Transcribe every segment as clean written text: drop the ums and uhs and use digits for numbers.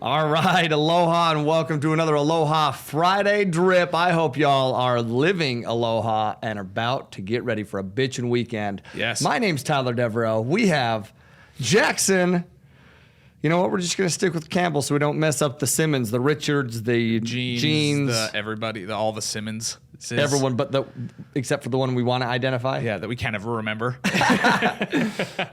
All right, aloha and welcome to another Aloha Friday drip. I hope y'all are living aloha and are about to get ready for a bitchin' weekend. Yes. My name's Tyler Deveraux. We have Jackson. You know what? We're just going to stick with Campbell so we don't mess up the Simmons, the Richards, the Jeans. All the Simmons. Everyone except for the one we want to identify. Yeah, that we can't ever remember.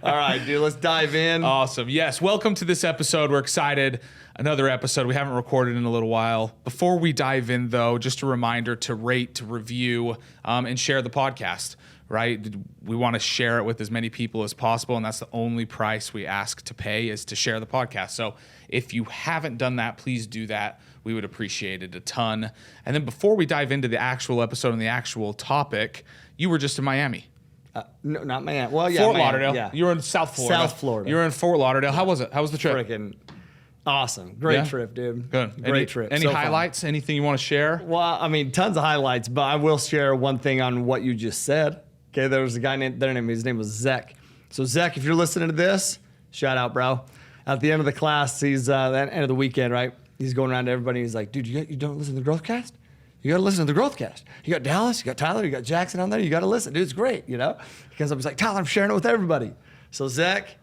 All right, dude, let's dive in. Awesome. Yes, welcome to this episode. We're excited. Another episode we haven't recorded in a little while. Before we dive in, though, just a reminder to rate, to review, and share the podcast, right? We want to share it with as many people as possible, and that's the only price we ask to pay is to share the podcast. So if you haven't done that, please do that. We would appreciate it a ton. And then before we dive into the actual episode and the actual topic, you were just in Miami. No, not Miami. Well, yeah, Fort Miami, Lauderdale. yeah. You were in South Florida. South Florida. You were in Fort Lauderdale. How was it? How was the trip? Freaking awesome. Great trip, dude. Good. Great trip. Any So highlights? fun. Anything you want to share? Well, I mean, tons of highlights, but I will share one thing on what you just said. Okay, there was a guy named, his name was Zach. So Zach, if you're listening to this, shout out, bro. At the end of the class, he's at the end of the weekend, right? He's going around to everybody. He's like, dude, you don't listen to the Growthcast? You got to listen to the Growthcast. You got Dallas, you got Tyler, you got Jackson on there. You got to listen. Dude, it's great, you know? He comes up, he's like, Tyler, I'm sharing it with everybody. So Zach,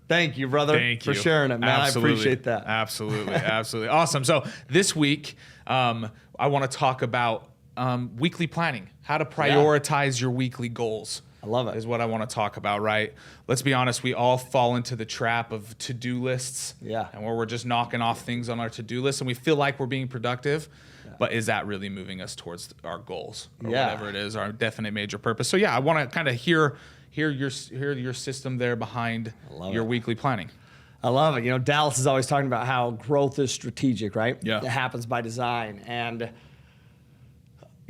thank you, brother, for sharing it, man. Absolutely. I appreciate that. Absolutely. Absolutely. Awesome. So this week, I want to talk about weekly planning, how to prioritize your weekly goals. I love it. Is what I want to talk about, right? Let's be honest, we all fall into the trap of to-do lists. Yeah. And where we're just knocking off things on our to-do list and we feel like we're being productive, but is that really moving us towards our goals or whatever it is, our definite major purpose? So yeah, I want to kind of hear your system there behind your weekly planning. I love it. You know, Dallas is always talking about how growth is strategic, right? Yeah. It happens by design. And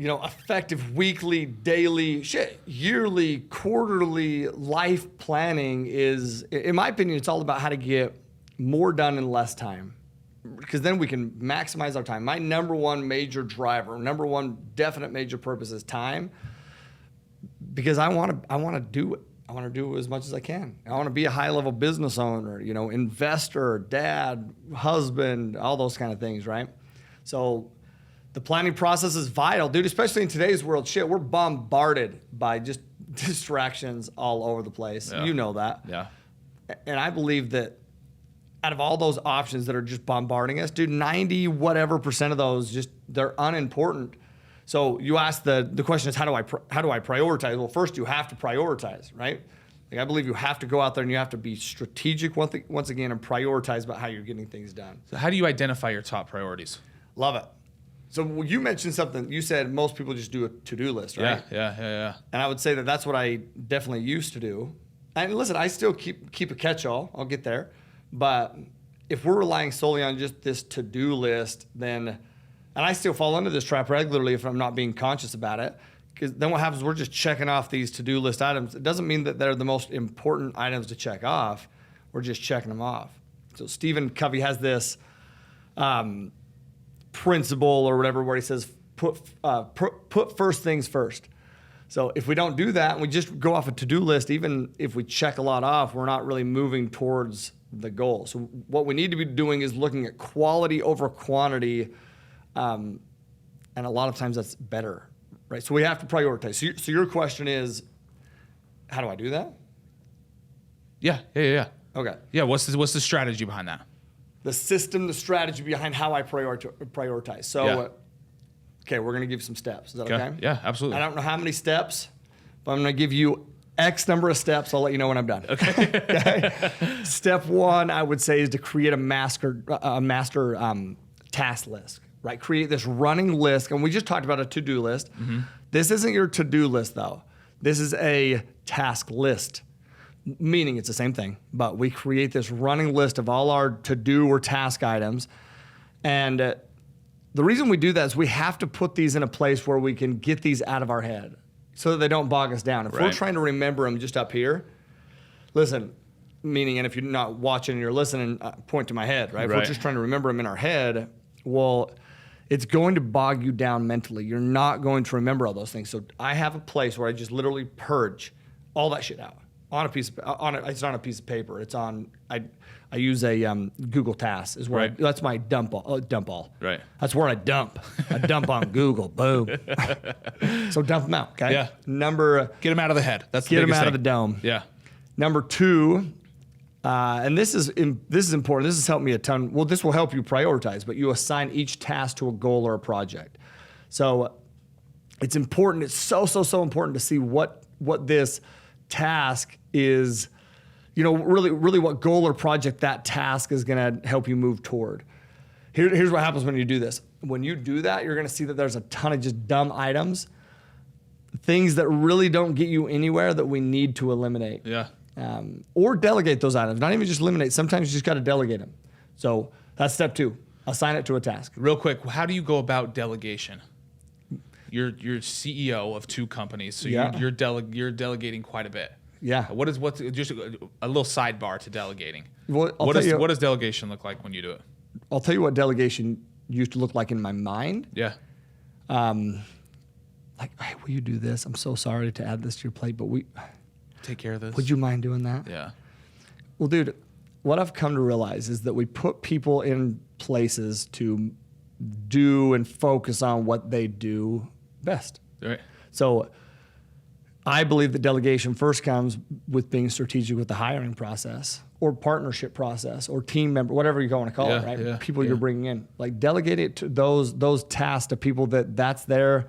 you know, effective weekly, daily, yearly, quarterly life planning is, in my opinion, it's all about how to get more done in less time. Because then we can maximize our time. My number one major driver, number one definite major purpose is time. Because I want to do it. I want to do it as much as I can. I want to be a high-level business owner, you know, investor, dad, husband, all those kind of things, right? So the planning process is vital, dude, especially in today's world. We're bombarded by just distractions all over the place. Yeah. You know that. Yeah. And I believe that out of all those options that are just bombarding us, dude, 90% of those they're unimportant. So you ask the question is how do I prioritize? Well, first you have to prioritize, right? Like I believe you have to go out there and you have to be strategic once again and prioritize about how you're getting things done. So how do you identify your top priorities? Love it. So you mentioned something. You said most people just do a to-do list, right? Yeah. And I would say that that's what I definitely used to do. And listen, I still keep a catch-all. I'll get there. But if we're relying solely on just this to-do list, then, and I still fall into this trap regularly if I'm not being conscious about it, because then what happens, we're just checking off these to-do list items. It doesn't mean that they're the most important items to check off. We're just checking them off. So Stephen Covey has this principle or whatever where he says put first things first. So if we don't do that and we just go off a to-do list, even if we check a lot off, we're not really moving towards the goal. So what we need to be doing is looking at quality over quantity, and a lot of times that's better, right? So we have to prioritize. So your question is, how do I do that? Yeah. Okay. Yeah, what's the strategy behind that? The system, the strategy behind how I prioritize. So, okay, we're going to give you some steps. Is that okay? Yeah, absolutely. I don't know how many steps, but I'm going to give you X number of steps. I'll let you know when I'm done. Okay. Step one, I would say, is to create a master task list, right? Create this running list. And we just talked about a to-do list. Mm-hmm. This isn't your to-do list, though. This is a task list. Meaning it's the same thing, but we create this running list of all our to-do or task items. And the reason we do that is we have to put these in a place where we can get these out of our head so that they don't bog us down. If we're trying to remember them just up here, listen, meaning, and if you're not watching and you're listening, point to my head, right? If we're just trying to remember them in our head, well, it's going to bog you down mentally. You're not going to remember all those things. So I have a place where I just literally purge all that shit out. on a piece of, it's not a piece of paper. It's on. I use a Google Tasks is where that's my dump all. Right. That's where I dump. I dump on Google. Boom. So dump them out. Okay. Yeah. Get them out of the head. That's the get them biggest out thing. of the dome. Yeah. Number 2, and this is important. This has helped me a ton. Well, this will help you prioritize, but you assign each task to a goal or a project. So it's important. It's so important to see what this task is. Really what goal or project that task is going to help you move toward. Here's what happens when you do this. When you do that, you're going to see that there's a ton of just dumb items, things that really don't get you anywhere that we need to eliminate. Yeah. Or delegate those items. Not even just eliminate. Sometimes you just got to delegate them. So that's step 2. Assign it to a task. Real quick, how do you go about delegation? You're CEO of 2 companies, so you're delegating quite a bit. Yeah. What's just a little sidebar to delegating? Well, what does delegation look like when you do it? I'll tell you what delegation used to look like in my mind. Yeah. Like, hey, will you do this? I'm so sorry to add this to your plate, but take care of this. Would you mind doing that? Yeah. Well, dude, what I've come to realize is that we put people in places to do and focus on what they do best. Right. So I believe that delegation first comes with being strategic with the hiring process or partnership process or team member, whatever you want to call it, right? Yeah, people you're bringing in. Like delegate it to those tasks to people that's their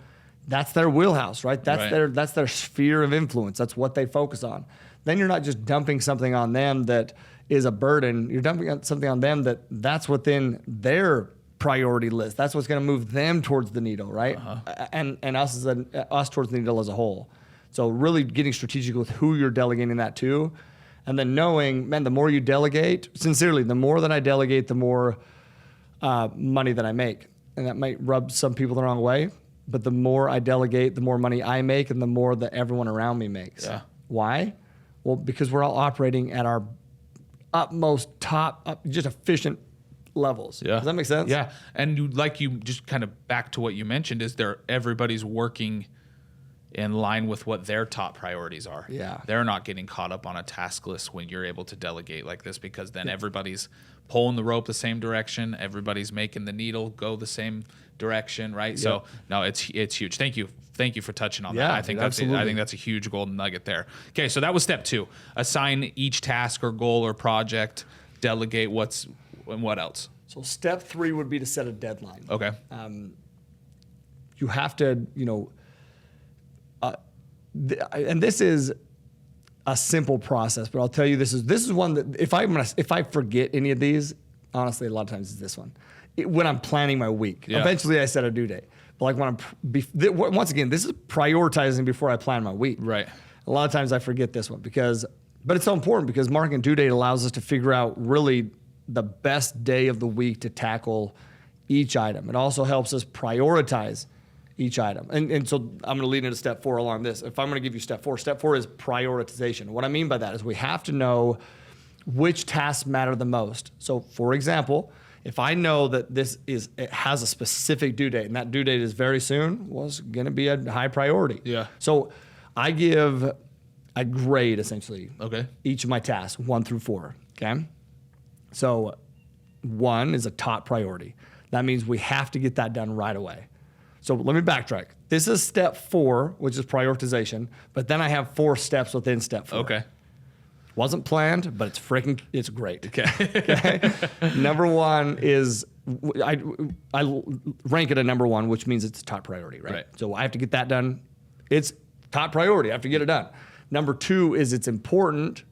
wheelhouse, right? That's their sphere of influence. That's what they focus on. Then you're not just dumping something on them that is a burden. You're dumping something on them that's within their priority list. That's what's going to move them towards the needle, right? Uh-huh. And us towards the needle as a whole. So really getting strategic with who you're delegating that to, and then knowing, man, the more you delegate, sincerely, the more that I delegate, the more money that I make. And that might rub some people the wrong way, but the more I delegate, the more money I make, and the more that everyone around me makes. Yeah. Why? Well, because we're all operating at our utmost top, just efficient levels. Yeah. Does that make sense? Yeah. And you just kind of back to what you mentioned is everybody's working in line with what their top priorities are. Yeah. They're not getting caught up on a task list when you're able to delegate like this, because then everybody's pulling the rope the same direction. Everybody's making the needle go the same direction, right? Yep. So no, it's huge. Thank you for touching on that. I think that's a huge golden nugget there. Okay, so that was step 2. Assign each task or goal or project, delegate and what else? So step 3 would be to set a deadline. Okay. You have to, and this is a simple process, but I'll tell you this is one that if I forget any of these, honestly, a lot of times it's this one. When I'm planning my week, eventually I set a due date. But like once again, this is prioritizing before I plan my week. Right. A lot of times I forget this one but it's so important because marking due date allows us to figure out really the best day of the week to tackle each item. It also helps us prioritize each item. And so I'm going to lead into step 4 along this. If I'm going to give you step 4 is prioritization. What I mean by that is we have to know which tasks matter the most. So for example, if I know that it has a specific due date and that due date is very soon, well, it's going to be a high priority. Yeah. So I grade essentially each of my tasks 1 through 4. Okay. So 1 is a top priority. That means we have to get that done right away. So let me backtrack. This is step 4, which is prioritization, but then I have 4 steps within step 4. Okay. Wasn't planned, but it's great. Okay. Number 1 is, I rank it a number 1, which means it's a top priority, right? So I have to get that done. It's top priority. I have to get it done. Number 2 is it's important,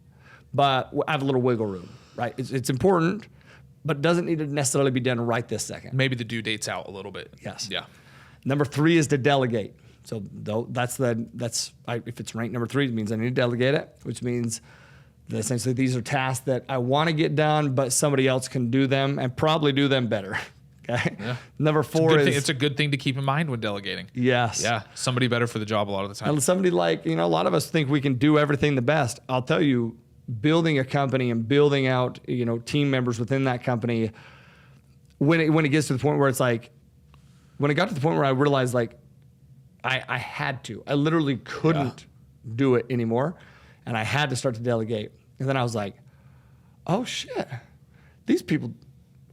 but I have a little wiggle room, right? It's important, but doesn't need to necessarily be done right this second. Maybe the due date's out a little bit. Yes. Yeah. Number 3 is to delegate. So if it's ranked number 3, it means I need to delegate it, which means that essentially these are tasks that I want to get done, but somebody else can do them and probably do them better. Okay. Yeah. Number 4 it's a good thing to keep in mind when delegating. Yes. Yeah. Somebody better for the job a lot of the time. And somebody a lot of us think we can do everything the best. I'll tell you, building a company and building out, team members within that company, when it gets to the point where it's like, when it got to the point where I realized I had to, I literally couldn't do it anymore. and I had to start to delegate. And then I was like, oh shit, these people,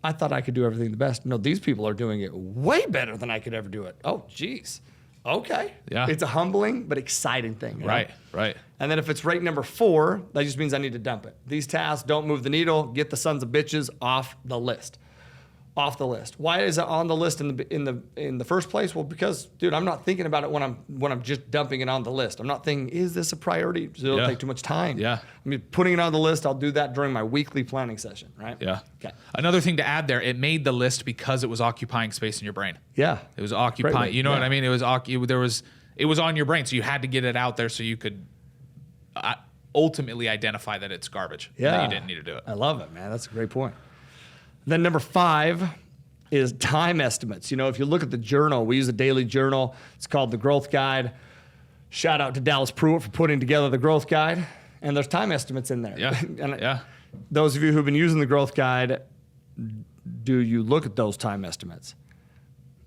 I thought I could do everything the best. No, these people are doing it way better than I could ever do it. Oh, geez. Okay. Yeah. It's a humbling but exciting thing. You know? Right. And then if it's rate number 4, that just means I need to dump it. These tasks don't move the needle. Get the sons of bitches off the list. Off the list. Why is it on the list in the first place? Well, because, dude, I'm not thinking about it when I'm just dumping it on the list. I'm not thinking, is this a priority? It'll take too much time. Yeah. I mean, putting it on the list, I'll do that during my weekly planning session, right? Yeah. Okay. Another thing to add there, it made the list because it was occupying space in your brain. Yeah. It was occupying. You know what I mean? It was on your brain, so you had to get it out there so you could ultimately identify that it's garbage. Yeah. And that you didn't need to do it. I love it, man. That's a great point. Then number 5 is time estimates. You know, if you look at the journal, we use a daily journal. It's called the Growth Guide. Shout out to Dallas Pruitt for putting together the Growth Guide. And there's time estimates in there. Yeah. And those of you who've been using the Growth Guide, do you look at those time estimates?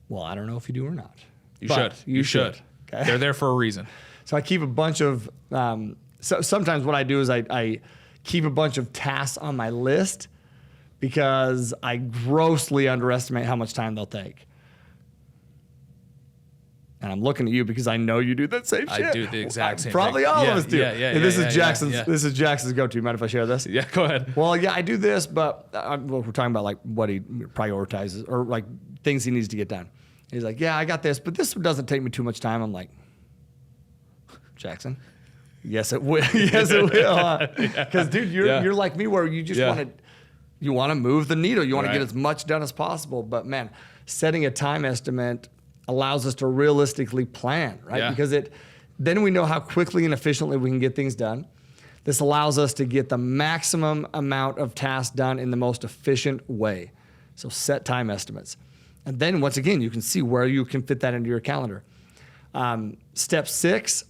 Well, I don't know if you do or not. You should. Okay? They're there for a reason. So I keep a bunch of, so sometimes what I do is I keep a bunch of tasks on my list because I grossly underestimate how much time they'll take. And I'm looking at you because I know you do that same shit. I do the exact same Probably thing. all of us do. And this is Jackson's. yeah. This is Jackson's go-to. Mind if I share this? Yeah, go ahead. Well, yeah, I do this, but we're talking about like what he prioritizes or like things he needs to get done. He's like, yeah, I got this, but this doesn't take me too much time. I'm like, Jackson, yes, it will. Yes, it will. Because, dude, you're like me where you just want to move the needle. You want to get as much done as possible. But, man, setting a time estimate allows us to realistically plan, right? Yeah. Because then we know how quickly and efficiently we can get things done. This allows us to get the maximum amount of tasks done in the most efficient way. So set time estimates. And then, once again, you can see where you can fit that into your calendar. Step 6,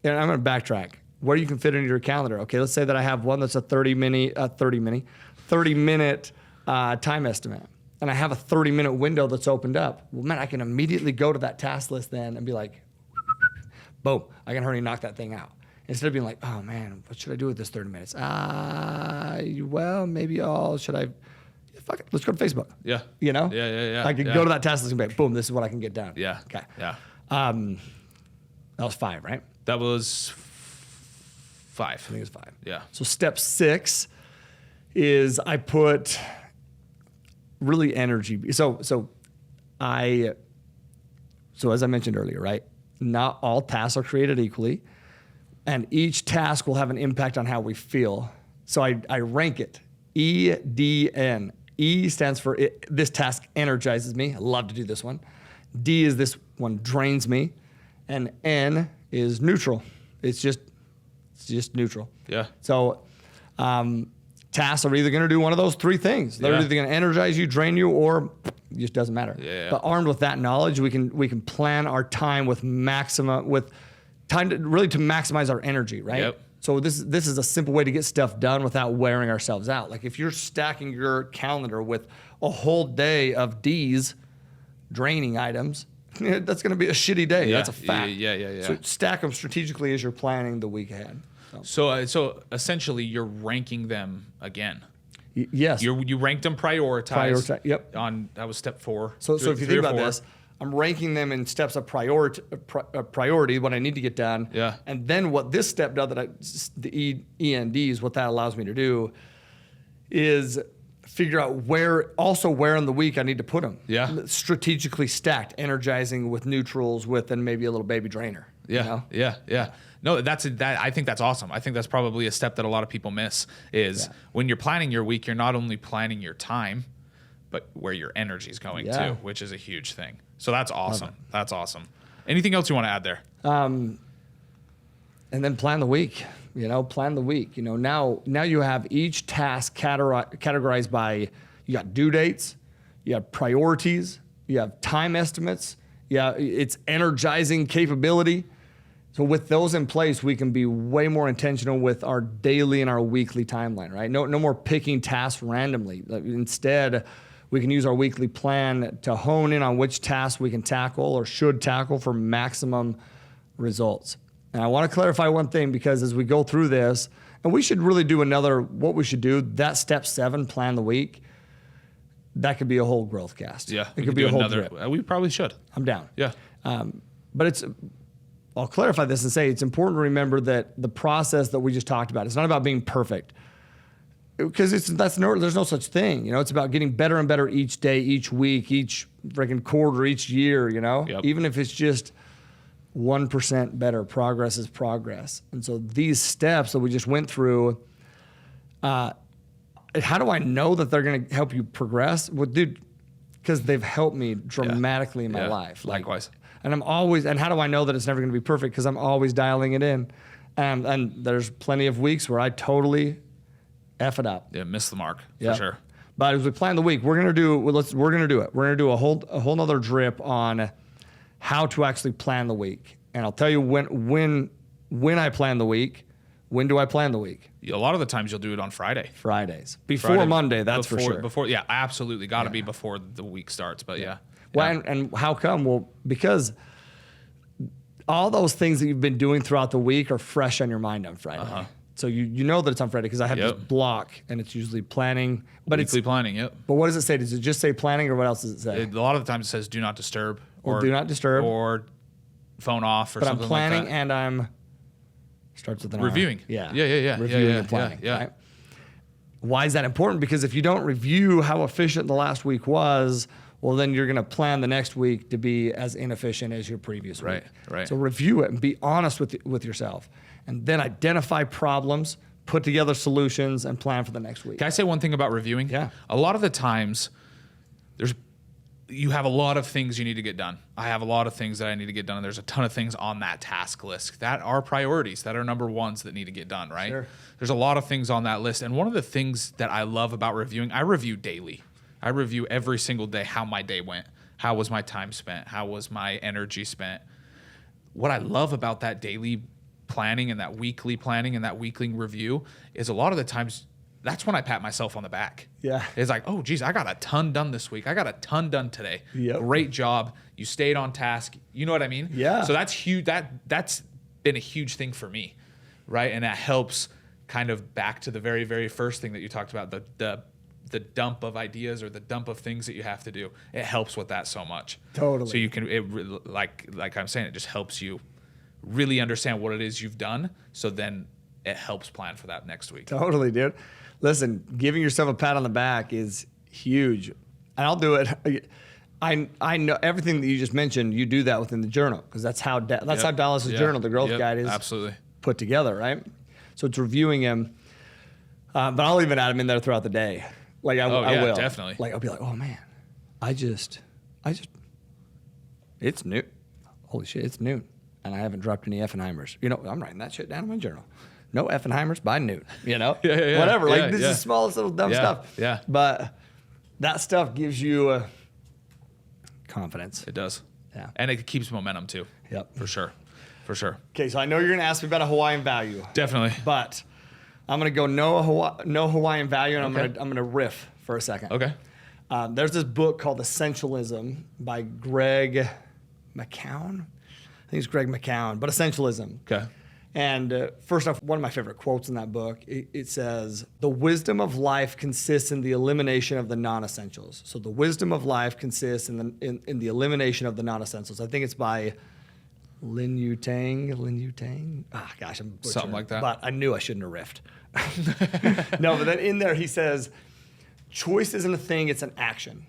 and I'm going to backtrack, where you can fit into your calendar. Okay, let's say that I have one that's a 30-minute time estimate, and I have a 30-minute window that's opened up. Well, man, I can immediately go to that task list then and be like, boom, I can hurry and knock that thing out. Instead of being like, oh, man, what should I do with this 30 minutes? Well, maybe fuck it, let's go to Facebook. Yeah. You know? Yeah. I could go to that task list and be like, boom, this is what I can get done. Yeah. Okay. Yeah. That was 5, right? That was 5. I think it was 5. Yeah. So step 6 is I put really energy. So as I mentioned earlier, right? Not all tasks are created equally, and each task will have an impact on how we feel. So I rank it. EDN. E stands for this task energizes me. I love to do this one. D is this one drains me. And N is neutral. It's just neutral. Yeah. So tasks are either going to do one of those 3 things. They're either going to energize you, drain you, or it just doesn't matter. Yeah. But armed with that knowledge, we can plan our time with time to maximize our energy, right? Yep. So this is a simple way to get stuff done without wearing ourselves out. Like if you're stacking your calendar with a whole day of D's, draining items, that's going to be a shitty day. Yeah. That's a fact. Yeah. So stack them strategically as you're planning the week ahead. So essentially, you're ranking them again. Yes. You ranked them prioritized. Yep. That was step 4. So if you think about this, I'm ranking them in steps of priority, what I need to get done. Yeah. And then what this step does, the ENDs, what that allows me to do is figure out where in the week I need to put them. Yeah. Strategically stacked, energizing with neutrals with, and maybe a little baby drainer. Yeah. You know? Yeah. No, I think that's awesome. I think that's probably a step that a lot of people miss is when you're planning your week, you're not only planning your time, but where your energy is going too, which is a huge thing. So that's awesome. That's awesome. Anything else you want to add there? And then plan the week. Plan the week. Now you have each task categorized by, you got due dates, you have priorities, you have time estimates, it's energizing capability. So with those in place, we can be way more intentional with our daily and our weekly timeline, right? No more picking tasks randomly. Instead, we can use our weekly plan to hone in on which tasks we can tackle or should tackle for maximum results. And I want to clarify one thing, because as we go through this, and we should really do what we should do, that step 7, plan the week, that could be a whole Growthcast. Yeah. It could be a whole trip. We probably should. I'm down. Yeah. But I'll clarify this and say it's important to remember that the process that we just talked about, it's not about being perfect, because there's no such thing. It's about getting better and better each day, each week, each freaking quarter, each year, Yep. Even if it's just 1% better, progress is progress. And so these steps that we just went through, how do I know that they're going to help you progress? Well, dude, because they've helped me dramatically in my life. Likewise. And how do I know that it's never going to be perfect? Because I'm always dialing it in. And there's plenty of weeks where I totally F it up. Yeah, miss the mark Yep. for sure. But as we plan the week, we're going to do it. We're going to do a whole nother drip on how to actually plan the week. And I'll tell you when I plan the week. When do I plan the week? A lot of the times you'll do it on Fridays. Before Monday, that's for sure. Before, yeah, absolutely. Got to be before the week starts, but yeah. Well, and how come? Well, because all those things that you've been doing throughout the week are fresh on your mind on Friday. So you know that it's on Friday, because I have this block, and it's usually planning. But Weekly planning, yep. But what does it say? Does it just say planning, or what else does it say? A lot of the times it says do not disturb. Or do not disturb. Or phone off, or but I'm something planning, like that. and I'm starts with an Reviewing. R. Yeah. Yeah. Reviewing and planning. Yeah. Right? Why is that important? Because if you don't review how efficient the last week was, well, then you're going to plan the next week to be as inefficient as your previous week. Right. So review it and be honest with yourself, and then identify problems, put together solutions, and plan for the next week. Can I say one thing about reviewing? Yeah. A lot of the times, you have a lot of things you need to get done. I have a lot of things that I need to get done, and there's a ton of things on that task list that are priorities, that are number ones that need to get done, right? Sure. There's a lot of things on that list. And one of the things that I love about reviewing, I review daily. I review every single day how my day went. How was my time spent? How was my energy spent? What I love about that daily planning and that weekly planning and that weekly review is a lot of the times that's when I pat myself on the back. Yeah. It's like, oh, geez, I got a ton done this week. I got a ton done today. Yep. Great job. You stayed on task. You know what I mean? Yeah. So that's huge. That's been a huge thing for me, right? And that helps kind of back to the very, very first thing that you talked about, the dump of ideas or the dump of things that you have to do. It helps with that so much. Totally. So you can, like I'm saying, it just helps you really understand what it is you've done. So then it helps plan for that next week. Totally, dude. Listen, giving yourself a pat on the back is huge. And I'll do it. I know everything that you just mentioned, you do that within the journal, because that's how how Dallas's journal, the growth guide, is absolutely put together, right? So it's reviewing him. But I'll even add him in there throughout the day. Like I will. Definitely. Like I'll be like, oh man, I just, it's noon. Holy shit, it's noon. And I haven't dropped any Effenheimers. I'm writing that shit down in my journal. No Effenheimers by noon, whatever. Like this is the smallest little dumb stuff. Yeah. But that stuff gives you confidence. It does. Yeah. And it keeps momentum too. Yep. For sure. Okay, so I know you're going to ask me about a Hawaiian value. Definitely. But I'm going to go no Hawaiian value, and I'm going to riff for a second. Okay. There's this book called Essentialism by Greg McKeown. I think it's Greg McKeown, but Essentialism. Okay. And first off, one of my favorite quotes in that book, it says, the wisdom of life consists in the elimination of the non-essentials. So the wisdom of life consists in the elimination of the non-essentials. I think it's by Lin Yu Tang. Ah, gosh, I'm butchering. Something like that. But I knew I shouldn't have riffed. No, but then in there he says, choice isn't a thing, it's an action.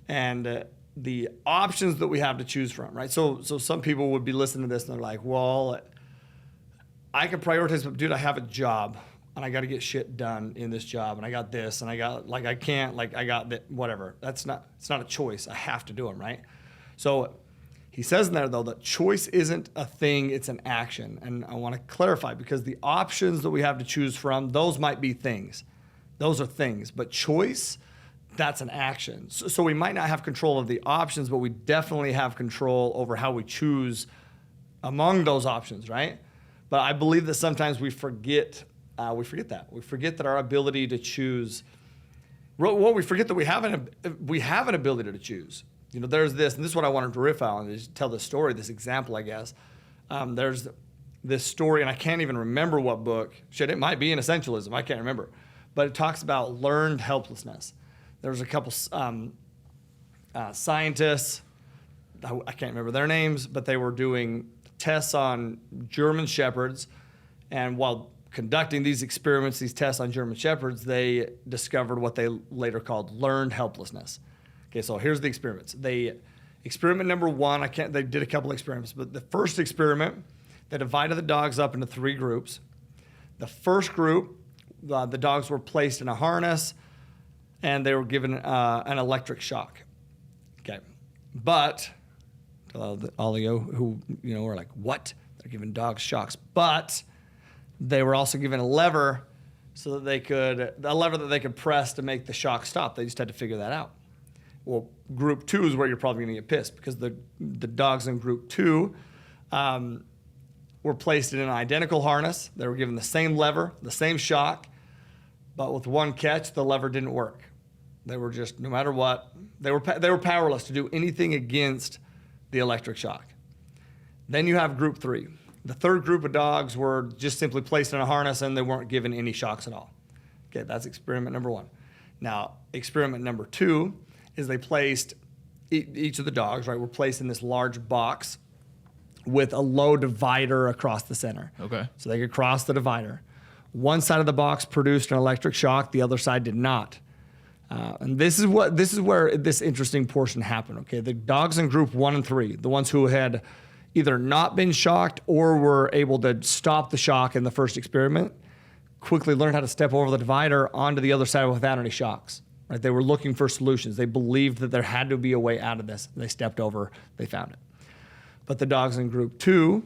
And the options that we have to choose from, right? So some people would be listening to this and they're like, well, I can prioritize, but dude, I have a job and I got to get shit done in this job, and I got this, and I got, I can't, I got that, whatever. It's not a choice. I have to do them, right? So he says in there, though, that choice isn't a thing, it's an action. And I want to clarify, because the options that we have to choose from, those might be things. Those are things. But choice, that's an action. So we might not have control of the options, but we definitely have control over how we choose among those options, right? But I believe that sometimes we forget that. We forget that our ability to choose, well, we forget that we have an ability to choose. There's this, and this is what I wanted to riff on, is tell this story, this example, I guess. There's this story, and I can't even remember what book. Shit, it might be in Essentialism. I can't remember. But it talks about learned helplessness. There's a couple scientists, I can't remember their names, but they were doing tests on German Shepherds. And while conducting these experiments, these tests on German Shepherds, they discovered what they later called learned helplessness. Okay, so here's the experiments. Experiment number one, they did a couple experiments, but the first experiment, they divided the dogs up into 3 groups. The first group, the dogs were placed in a harness and they were given an electric shock. Okay, but all of you who are like, what? They're giving dogs shocks, but they were also given a lever so that a lever that they could press to make the shock stop. They just had to figure that out. Well, group 2 is where you're probably going to get pissed, because the dogs in group 2 were placed in an identical harness. They were given the same lever, the same shock, but with one catch, the lever didn't work. They were just, no matter what, they were powerless to do anything against the electric shock. Then you have group 3. The third group of dogs were just simply placed in a harness and they weren't given any shocks at all. Okay, that's experiment number 1. Now, experiment number 2 is they placed, each of the dogs, right, were placed in this large box with a low divider across the center. Okay. So they could cross the divider. One side of the box produced an electric shock, the other side did not. And this is where this interesting portion happened. Okay, the dogs in group 1 and 3, the ones who had either not been shocked or were able to stop the shock in the first experiment, quickly learned how to step over the divider onto the other side without any shocks. Right? They were looking for solutions. They believed that there had to be a way out of this. They stepped over, they found it. But the dogs in group 2,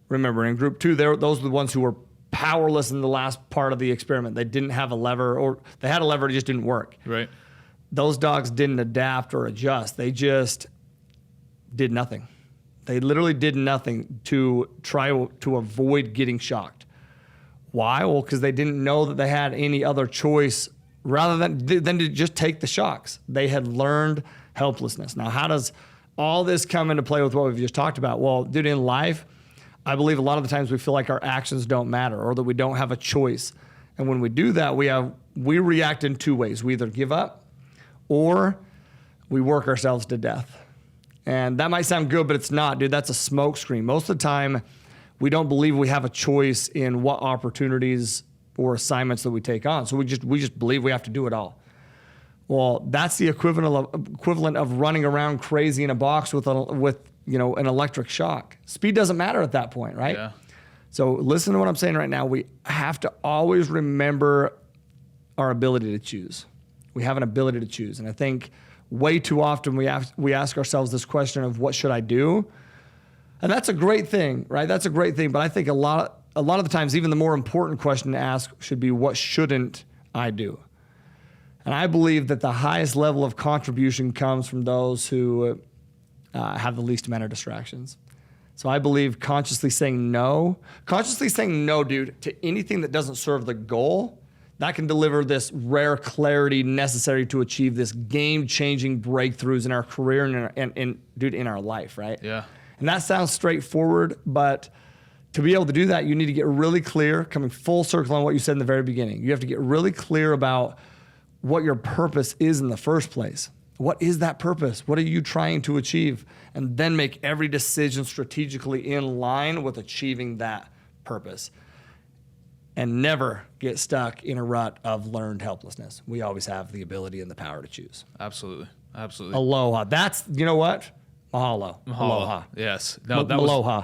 remember, in group 2, those were the ones who were powerless in the last part of the experiment. They didn't have a lever, or they had a lever, it just didn't work. Right. Those dogs didn't adapt or adjust. They just did nothing. They literally did nothing to try to avoid getting shocked. Why? Well, because they didn't know that they had any other choice rather than to just take the shocks. They had learned helplessness. Now, how does all this come into play with what we've just talked about? Well, dude, in life, I believe a lot of the times we feel like our actions don't matter or that we don't have a choice. And when we do that, we react in 2 ways. We either give up or we work ourselves to death. And that might sound good, but it's not, dude. That's a smoke screen. Most of the time, we don't believe we have a choice in what opportunities or assignments that we take on. So we just believe we have to do it all. Well, that's the equivalent of running around crazy in a box with an electric shock. Speed doesn't matter at that point, right? Yeah. So listen to what I'm saying right now. We have to always remember our ability to choose. We have an ability to choose. And I think way too often we ask ourselves this question of what should I do? And that's a great thing, right? That's a great thing. But I think a lot of the times, even the more important question to ask should be, what shouldn't I do? And I believe that the highest level of contribution comes from those who have the least amount of distractions. So I believe consciously saying no, dude, to anything that doesn't serve the goal, that can deliver this rare clarity necessary to achieve this game-changing breakthroughs in our career and in our life, right? Yeah. And that sounds straightforward, but to be able to do that, you need to get really clear, coming full circle on what you said in the very beginning. You have to get really clear about what your purpose is in the first place. What is that purpose? What are you trying to achieve? And then make every decision strategically in line with achieving that purpose. And never get stuck in a rut of learned helplessness. We always have the ability and the power to choose. Absolutely. Absolutely. Aloha. That's, you know what? Mahalo. Aloha. Yes. No, that Aloha.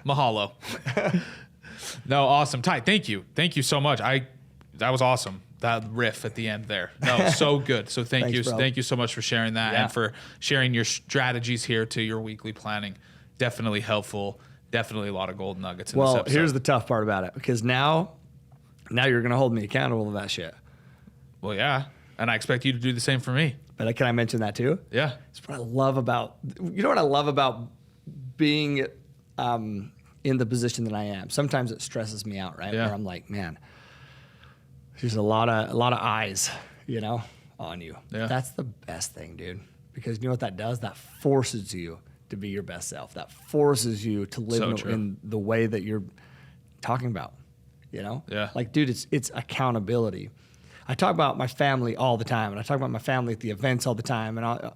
Mahalo. No, awesome. Ty, thank you. Thank you so much. That was awesome. That riff at the end there. No, so good. So thank you. Bro. Thank you so much for sharing that and for sharing your strategies here to your weekly planning. Definitely helpful. Definitely a lot of gold nuggets in this episode. Well, here's the tough part about it, because now you're going to hold me accountable to that shit. Well, yeah. And I expect you to do the same for me. But can I mention that too? Yeah. It's what I love about, being in the position that I am. Sometimes it stresses me out, right? Yeah. Where I'm like, man, there's a lot of eyes, on you. Yeah. That's the best thing, dude. Because you know what that does? That forces you to be your best self. That forces you to live in the way that you're talking about, you know? Yeah. Like, dude, it's accountability. I talk about my family all the time, and I talk about my family at the events all the time. And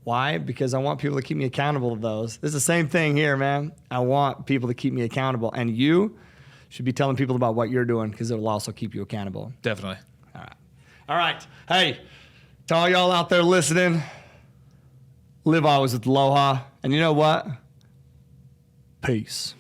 why? Because I want people to keep me accountable to those. It's the same thing here, man. I want people to keep me accountable. And you should be telling people about what you're doing, because it'll also keep you accountable. Definitely. All right. Hey, to all y'all out there listening, live always with Aloha. And you know what? Peace.